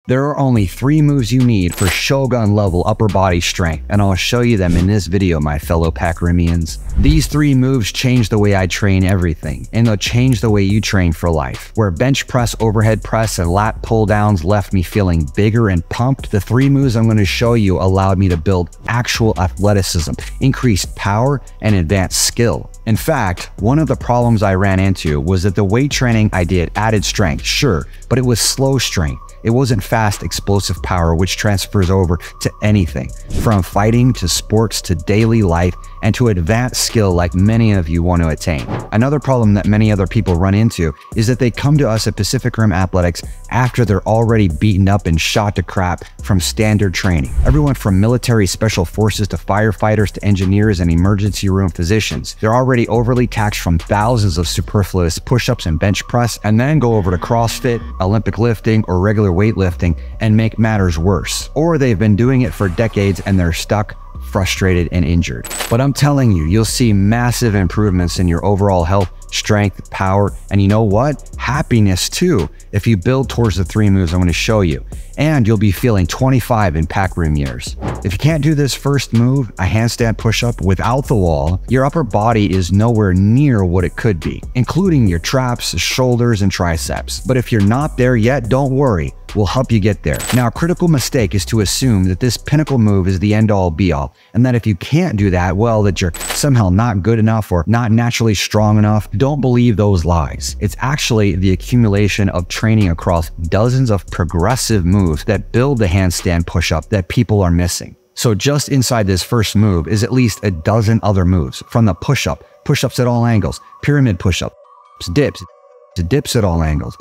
There are only 3 moves you need for Shogun level upper body strength, and I'll show you them in this video, my fellow Pac-Rimians. These 3 moves change the way I train everything, and they'll change the way you train for life. Where bench press, overhead press, and lat pull downs left me feeling bigger and pumped, the 3 moves I'm going to show you allowed me to build actual athleticism, increased power, and advanced skill. In fact, one of the problems I ran into was that the weight training I did added strength, sure, but it was slow strength. It wasn't fast, explosive power, which transfers over to anything, from fighting to sports to daily life and to advanced skill like many of you want to attain. Another problem that many other people run into is that they come to us at Pacific Rim Athletics after they're already beaten up and shot to crap from standard training. Everyone from military special forces to firefighters to engineers and emergency room physicians. They're already overly taxed from thousands of superfluous push-ups and bench press, and then go over to CrossFit, Olympic lifting, or regular weightlifting and make matters worse. Or they've been doing it for decades and they're stuck, frustrated, and injured. But I'm telling you, you'll see massive improvements in your overall health, strength, power, and you know what? Happiness too, if you build towards the 3 moves I'm going to show you. And you'll be feeling 25 in Pac-Rim years. If you can't do this first move, a handstand push-up without the wall, your upper body is nowhere near what it could be, including your traps, shoulders, and triceps. But if you're not there yet, don't worry. We'll help you get there. Now, a critical mistake is to assume that this pinnacle move is the end-all be-all, and that if you can't do that, well, that you're somehow not good enough or not naturally strong enough. Don't believe those lies. It's actually the accumulation of training across dozens of progressive moves that build the handstand push-up that people are missing. So just inside this first move is at least a dozen other moves, from the push-up, push-ups at all angles, pyramid push-ups, dips, to dips at all angles,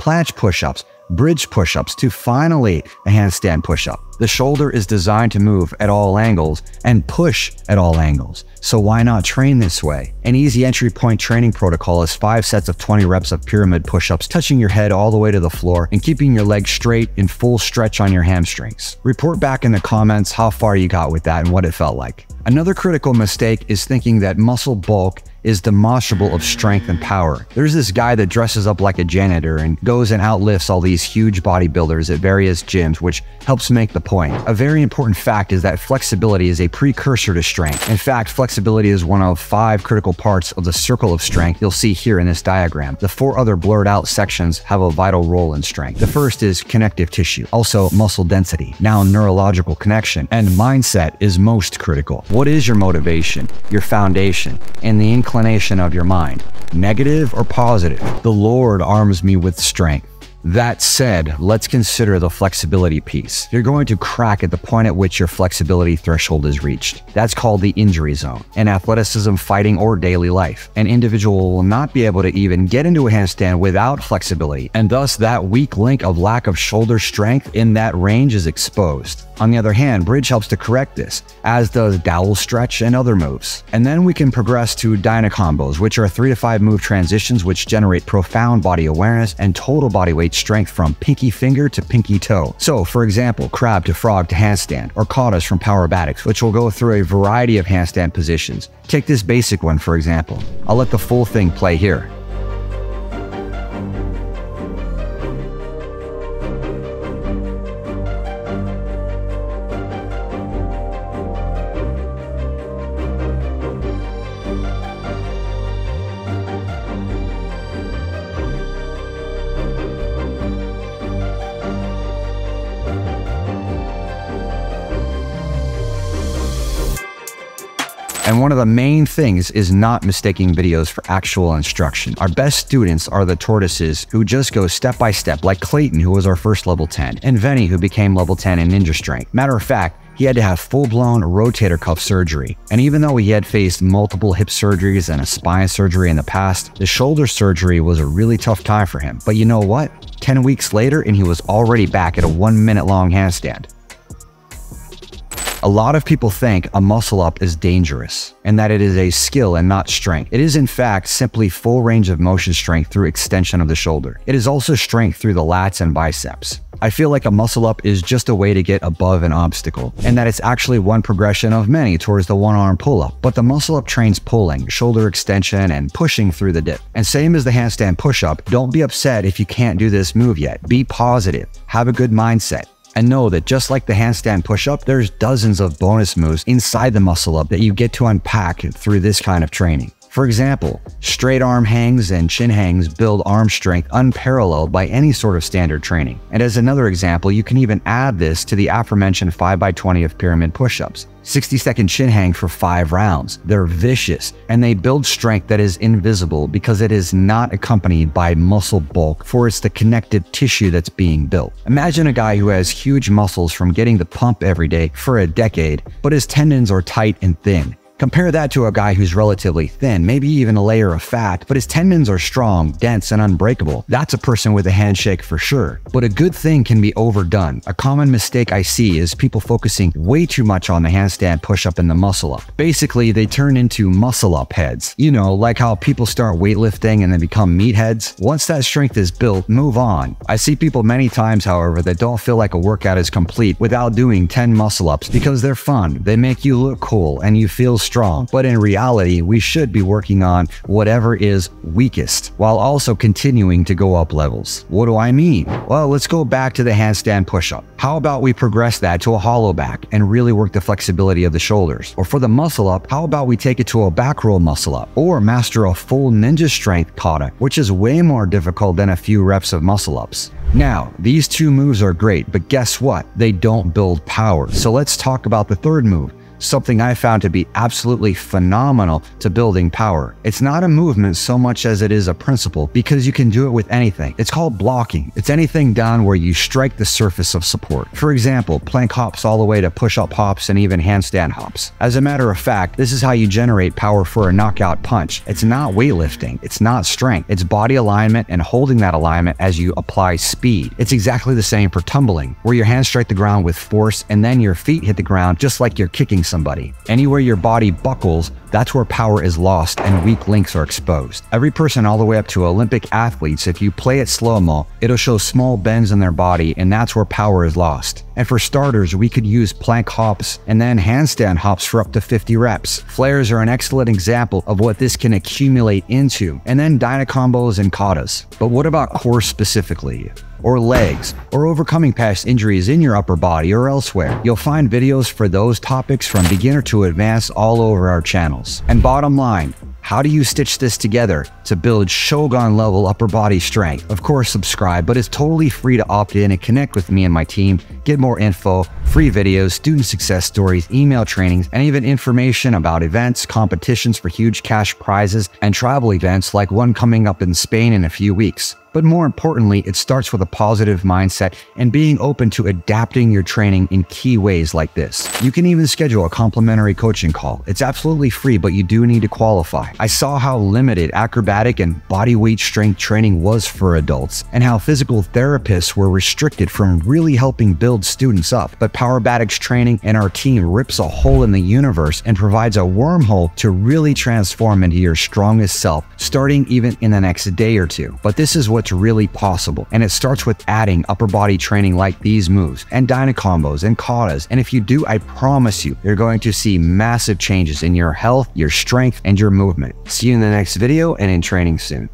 planche push-ups, bridge push-ups, to finally a handstand push-up. The shoulder is designed to move at all angles and push at all angles. So why not train this way? An easy entry point training protocol is 5 sets of 20 reps of pyramid push-ups, touching your head all the way to the floor and keeping your legs straight in full stretch on your hamstrings. Report back in the comments how far you got with that and what it felt like. Another critical mistake is thinking that muscle bulk is demonstrable of strength and power. There's this guy that dresses up like a janitor and goes and outlifts all these huge bodybuilders at various gyms, which helps make the point. A very important fact is that flexibility is a precursor to strength. In fact, flexibility is one of 5 critical parts of the circle of strength you'll see here in this diagram. The 4 other blurred out sections have a vital role in strength. The first is connective tissue, also muscle density, now neurological connection, and mindset is most critical. What is your motivation, your foundation, and the inclination of your mind? Negative or positive? The Lord arms me with strength. That said, let's consider the flexibility piece. You're going to crack at the point at which your flexibility threshold is reached. That's called the injury zone. In athleticism, fighting, or daily life, an individual will not be able to even get into a handstand without flexibility, and thus that weak link of lack of shoulder strength in that range is exposed. On the other hand, bridge helps to correct this, as does dowel stretch and other moves. And then we can progress to dynacombos, which are 3 to 5 move transitions which generate profound body awareness and total body weight strength from pinky finger to pinky toe. So, for example, crab to frog to handstand, or katas from Powerbatics, which will go through a variety of handstand positions. Take this basic one, for example. I'll let the full thing play here. And one of the main things is not mistaking videos for actual instruction. Our best students are the tortoises who just go step by step, like Clayton, who was our first level 10, and Venny, who became level 10 in Ninja Strength. Matter of fact, he had to have full-blown rotator cuff surgery. And even though he had faced multiple hip surgeries and a spine surgery in the past, the shoulder surgery was a really tough time for him. But you know what? 10 weeks later, and he was already back at a 1-minute long handstand. A lot of people think a muscle up is dangerous and that it is a skill and not strength. It is in fact simply full range of motion strength through extension of the shoulder. It is also strength through the lats and biceps. I feel like a muscle up is just a way to get above an obstacle, and that it's actually one progression of many towards the one-arm pull-up. But the muscle up trains pulling, shoulder extension, and pushing through the dip. And same as the handstand push-up, don't be upset if you can't do this move yet. Be positive, have a good mindset, and know that just like the handstand push-up, there's dozens of bonus moves inside the muscle up that you get to unpack through this kind of training. For example, straight arm hangs and chin hangs build arm strength unparalleled by any sort of standard training. And as another example, you can even add this to the aforementioned 5x20 of pyramid push-ups. 60-second chin hang for 5 rounds. They're vicious, and they build strength that is invisible because it is not accompanied by muscle bulk, for it's the connective tissue that's being built. Imagine a guy who has huge muscles from getting the pump every day for a decade, but his tendons are tight and thin. Compare that to a guy who's relatively thin, maybe even a layer of fat, but his tendons are strong, dense, and unbreakable. That's a person with a handshake for sure. But a good thing can be overdone. A common mistake I see is people focusing way too much on the handstand push-up and the muscle up. Basically, they turn into muscle up heads. You know, like how people start weightlifting and then become meatheads. Once that strength is built, move on. I see people many times, however, that don't feel like a workout is complete without doing 10 muscle ups because they're fun, they make you look cool, and you feel strong. But in reality, we should be working on whatever is weakest while also continuing to go up levels. What do I mean? Well, let's go back to the handstand push-up. How about we progress that to a hollow back and really work the flexibility of the shoulders? Or for the muscle up, how about we take it to a back roll muscle up or master a full ninja strength kata, which is way more difficult than a few reps of muscle ups. Now, these two moves are great, but guess what? They don't build power. So let's talk about the third move. Something I found to be absolutely phenomenal to building power. It's not a movement so much as it is a principle because you can do it with anything. It's called blocking. It's anything done where you strike the surface of support. For example, plank hops all the way to push-up hops and even handstand hops. As a matter of fact, this is how you generate power for a knockout punch. It's not weightlifting. It's not strength. It's body alignment and holding that alignment as you apply speed. It's exactly the same for tumbling, where your hands strike the ground with force and then your feet hit the ground just like you're kicking somebody. Anywhere your body buckles, that's where power is lost and weak links are exposed. Every person all the way up to Olympic athletes, if you play it slow-mo, it'll show small bends in their body and that's where power is lost. And for starters, we could use plank hops and then handstand hops for up to 50 reps. Flares are an excellent example of what this can accumulate into, and then dyna combos and katas. But what about core specifically? Or legs, or overcoming past injuries in your upper body or elsewhere? You'll find videos for those topics from beginner to advanced all over our channels. And bottom line, how do you stitch this together to build Shogun level upper body strength? Of course, subscribe, but it's totally free to opt in and connect with me and my team, get more info, free videos, student success stories, email trainings, and even information about events, competitions for huge cash prizes, and travel events like one coming up in Spain in a few weeks. But more importantly, it starts with a positive mindset and being open to adapting your training in key ways like this. You can even schedule a complimentary coaching call. It's absolutely free, but you do need to qualify. I saw how limited acrobatic and body weight strength training was for adults and how physical therapists were restricted from really helping build students up. But Powerbatics Training and our team rips a hole in the universe and provides a wormhole to really transform into your strongest self, starting even in the next day or two. But this is what's really possible, and it starts with adding upper body training like these moves and dyna combos and katas. And if you do, I promise you, you're going to see massive changes in your health, your strength, and your movement. See you in the next video and in training soon.